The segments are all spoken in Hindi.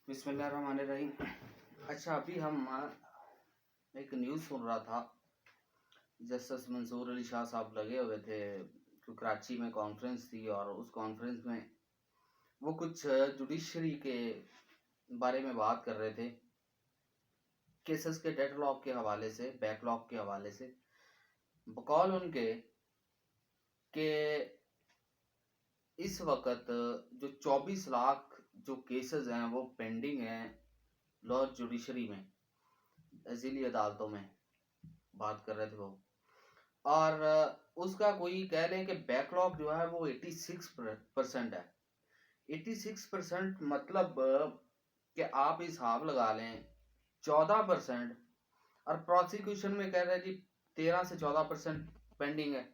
बिस्मिल्लाहिर्रहमानिर्रहीम। अच्छा, अभी हम एक न्यूज़ सुन रहा था। जस्टिस मंसूर अली शाह साहब लगे हुए थे तो कराची में कॉन्फ्रेंस थी और उस कॉन्फ्रेंस में वो कुछ जुडिशरी के बारे में बात कर रहे थे, केसेस के डेडलॉक के हवाले से, बैकलॉग के हवाले से। बकौल उनके कि इस वक्त जो 24 लाख जो केसेस हैं वो पेंडिंग हैं लॉ जुडिशरी में, ज़िली अदालतों में बात कर रहे थे वो। और उसका कोई कह लें कि बैकलॉग जो है वो 86% है। 86% मतलब कि आप हिसाब लगा लें 14%, और प्रोसिक्यूशन में कह रहे हैं जी 13 से 14% पेंडिंग है।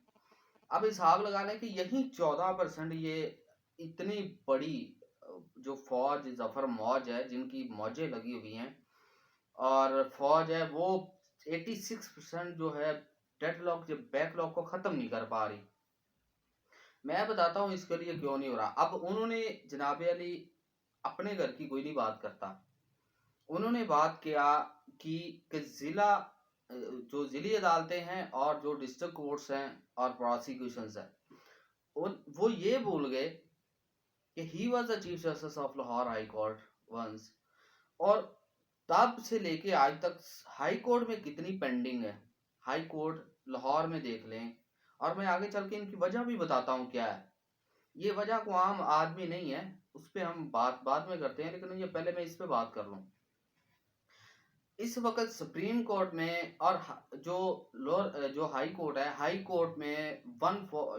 अब हिसाब लगा लें कि यही 14%, ये इतनी बड़ी जो फौज जफर मौज है, जिनकी मौजें लगी हुई हैं और फौज है, वो 86% जो है डेडलॉक जो बैकलॉग को खत्म नहीं कर पा रही। मैं बताता हूँ इसके लिए क्यों नहीं हो रहा। अब उन्होंने जनाब अली अपने घर की कोई नहीं बात करता। उन्होंने बात किया कि जिला जो जिली अदालतें हैं और जो डिस्ट्रिक्ट कोर्ट्स हैं और प्रोसिक्यूशंस हैं, वो ये बोल गए कि he was the chief justice of Lahore high court once. और तब से लेके आज तक हाई कोर्ट में कितनी पेंडिंग है, हाई कोर्ट लाहौर में देख लें। और मैं आगे चल के इनकी वजह भी बताता हूँ क्या है। ये वजह को आम आदमी नहीं है, उस पर हम बात बाद में करते हैं, लेकिन ये पहले मैं इस पे बात कर लूँ। इस वक्त सुप्रीम कोर्ट में और जो हाई कोर्ट है, हाई कोर्ट में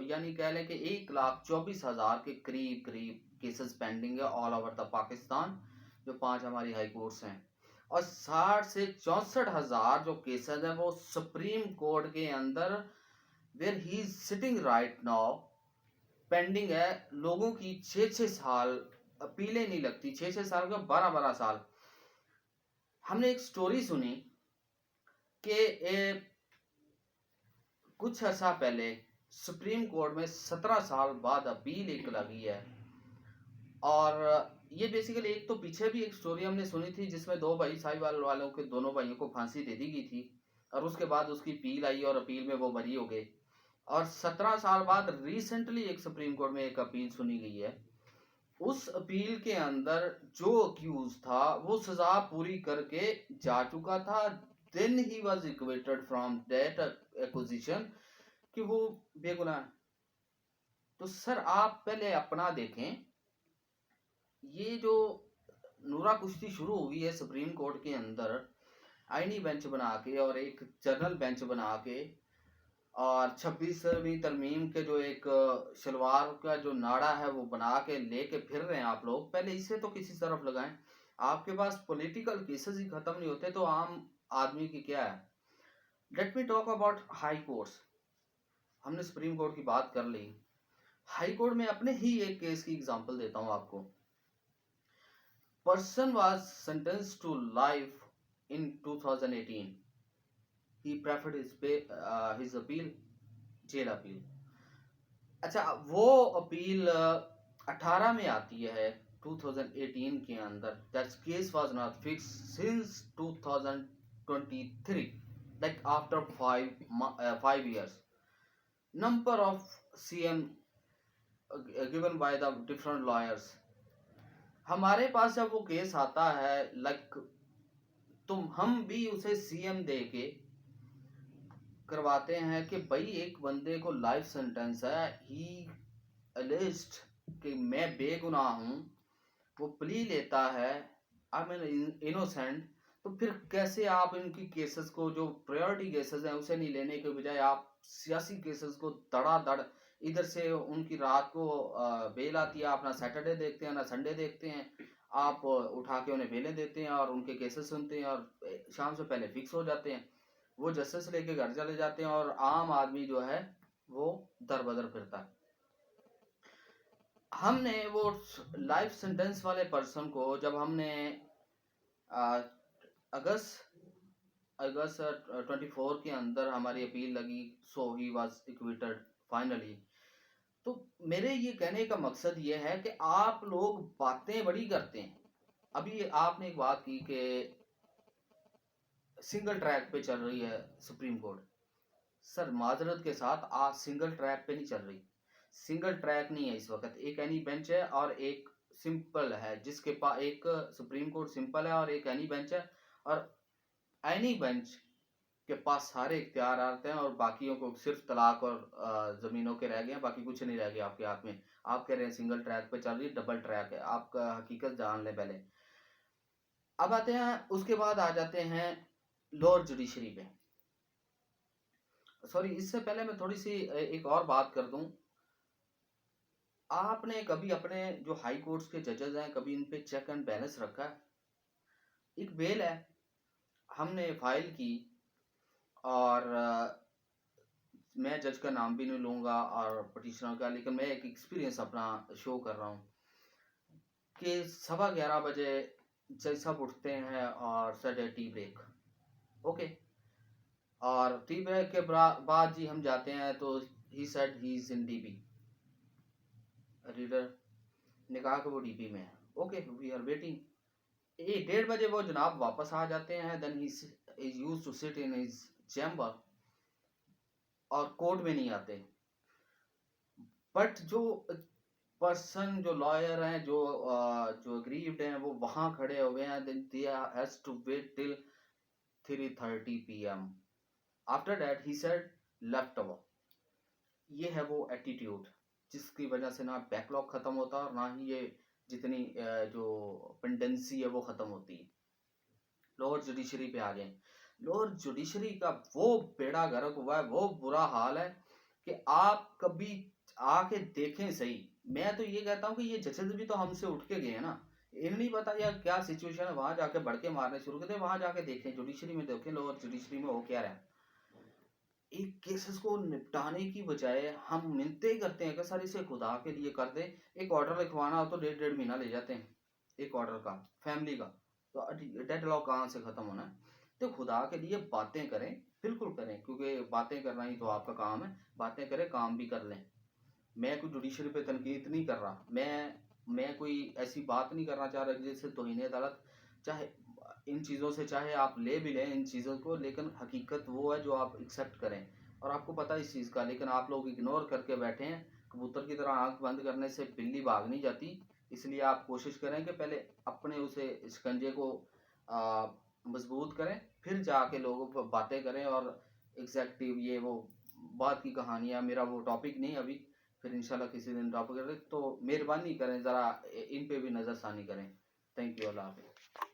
यानी कह लें कि 1,24,000 के करीब करीब केसेस पेंडिंग है ऑल ओवर द पाकिस्तान, जो 5 हमारी हाई कोर्ट्स हैं। और 60 से 64,000 जो केसेस हैं वो सुप्रीम कोर्ट के अंदर where he is sitting right now pending है। लोगों की 6-6 साल अपीलें नहीं लगती, 6-6 साल का 12-12 साल। हमने एक स्टोरी सुनी कि कुछ अर्सा पहले सुप्रीम कोर्ट में 17 साल बाद अपील एक लगी है। और ये बेसिकली एक तो पीछे भी एक स्टोरी हमने सुनी थी जिसमें दो भाई साहिवाल वालों के दोनों भाइयों को फांसी दे दी गई थी और उसके बाद उसकी अपील आई और अपील में वो बरी हो गए। और 17 साल बाद रिसेंटली एक सुप्रीम कोर्ट में एक अपील सुनी गई है। उस अपील के अंदर जो अक्यूज था वो सजा पूरी करके जा चुका था। Then he was equated from that acquisition कि वो बेगुनाह है। तो सर आप पहले अपना देखें, ये जो नूरा कुश्ती शुरू हुई है सुप्रीम कोर्ट के अंदर आईनी बेंच बना के और एक जनरल बेंच बना के, और 26वीं तरमीम के जो एक शलवार का जो नाड़ा है वो बना के लेके फिर रहे हैं आप लोग। पहले इसे तो किसी तरफ लगाएं। आपके पास पॉलिटिकल केसेस ही खत्म नहीं होते तो आम आदमी की क्या है। Let me talk about high courts. हमने सुप्रीम कोर्ट की बात कर ली, हाई कोर्ट में अपने ही एक केस की एग्जांपल देता हूं आपको। Person was sentenced to life in 2018। he preferred his appeal, jail appeal. अच्छा, वो अपील 18 में आती है 2018 के अंदर। That case was not fix since 2023, like after 5 years। Number of CM given by the different lawyers. हमारे पास जब वो केस आता है लाइक, तो हम भी उसे CM दे के करवाते हैं कि भाई एक बंदे को लाइफ सेंटेंस है, ही अलेज्ड कि मैं बेगुनाह हूं, वो प्ली लेता है आई मीन इनोसेंट। तो फिर कैसे आप इनकी केसेस को, जो प्रायोरिटी केसेस हैं उसे नहीं लेने के बजाय आप सियासी केसेस को धड़ाधड़, इधर से उनकी रात को बेल आती है, आप ना सैटरडे देखते हैं ना संडे देखते हैं, आप उठा के उन्हें बेलें देते हैं और उनके केसेस सुनते हैं और शाम से पहले फिक्स हो जाते हैं। वो जस्टिस लेके घर चले जाते हैं और आम आदमी जो है वो दर बदर फिरता है। हमने वो लाइफ सेंटेंस वाले पर्सन को जब हमने अगस्त 24 के अंदर हमारी अपील लगी, सो ही वाज इक्विटेड फाइनली। तो मेरे ये कहने का मकसद ये है कि आप लोग बातें बड़ी करते हैं, अभी आपने एक बात की कि सिंगल ट्रैक पे चल रही है सुप्रीम कोर्ट। सर माजरत के साथ आज सिंगल ट्रैक पे नहीं चल रही। सिंगल ट्रैक नहीं है इस वक्त, एक एनी बेंच है और एक सिंपल है, जिसके पास एक सुप्रीम कोर्ट सिंपल है और एक एनी बेंच है। और एनी बेंच के पास सारे इख्तियार आते हैं और बाकियों को सिर्फ तलाक और जमीनों के रह गए हैं, बाकी कुछ नहीं रह गया आपके हाथ में। आप कह रहे हैं सिंगल ट्रैक पे चल रही है, डबल ट्रैक है। आपका हकीकत जान ले पहले। अब आते हैं, उसके बाद आ जाते हैं लोअर जुडिशरी पे। सॉरी, इससे पहले मैं थोड़ी सी एक और बात कर दूं। आपने कभी अपने जो हाई कोर्ट्स के जजेस हैं, कभी इन पे चेक एंड बैलेंस रखा है? एक बेल है, हमने फाइल की, और मैं जज का नाम भी नहीं लूंगा और पटिशनर का, लेकिन मैं एक एक्सपीरियंस अपना शो कर रहा हूँ कि 11:15 बजे जज साहब उठते हैं और सर टी ब्रेक। ओके, और टी ब्रेक के बाद जी हम जाते हैं तो he said he is in DP. Reader ने कहा कि वो डीपी में है। Okay, we are waiting. 1:30 बजे वो जनाब वापस आ जाते हैं। Then he is used to sit in his chamber और कोर्ट में नहीं आते। बट जो पर्सन, जो लॉयर हैं, जो अग्रीव्ड हैं, वो वहां खड़े हुए हैं। Then they has to wait till 3:30 PM। After that he said left over. ये है वो एटीट्यूड जिसकी वजह से ना बैकलॉग खत्म होता और ना ही ये जितनी जो पेंडेंसी है वो खत्म होती है। लोअर जुडिशरी पे आ गए। लोअर जुडिशरी का वो बेड़ा गर्क हुआ है, वो बुरा हाल है कि आप कभी आके देखें सही। मैं तो ये कहता हूँ कि ये जजेस भी तो हमसे उठ के गए हैं ना। इन्हें नहीं पता यार क्या सिचुएशन है, वहां जाके भड़के मारने शुरू करते, वहां जाके देखें, जुडिशरी में देखें, लोअर जुडिशरी में हो क्या रहा है। एक केसेस को निपटाने की बजाय हम मिन्नतें करते हैं कि सर इसे खुदा के लिए कर दें। एक ऑर्डर लिखवाना हो तो 1.5 महीना ले जाते हैं एक ऑर्डर का, फैमिली का। तो डेडलॉक कहाँ से खत्म होना है? तो खुदा के लिए बातें करें, बिल्कुल करें, क्योंकि बातें करना ही तो आपका काम है। बातें करें, काम भी कर लें। मैं कोई जुडिशरी पे तनकीद नहीं कर रहा, मैं कोई ऐसी बात नहीं करना चाह रहा जिससे तौहीन अदालत। चाहे इन चीज़ों से चाहे आप ले भी लें इन चीज़ों को, लेकिन हकीकत वो है जो आप एक्सेप्ट करें। और आपको पता है इस चीज़ का, लेकिन आप लोग इग्नोर करके बैठे हैं। कबूतर की तरह आंख बंद करने से बिल्ली भाग नहीं जाती। इसलिए आप कोशिश करें कि पहले अपने उसे शिकंजे को मजबूत करें, फिर जाके लोगों को बातें करें। और एग्जैक्टिव ये वो बात की कहानियाँ, मेरा वो टॉपिक नहीं अभी। फिर इंशाल्लाह किसी दिन टॉपिक करें, तो मेहरबानी करें ज़रा इन पे भी नज़रसानी करें। थैंक यू, अल्लाह हाफिज़।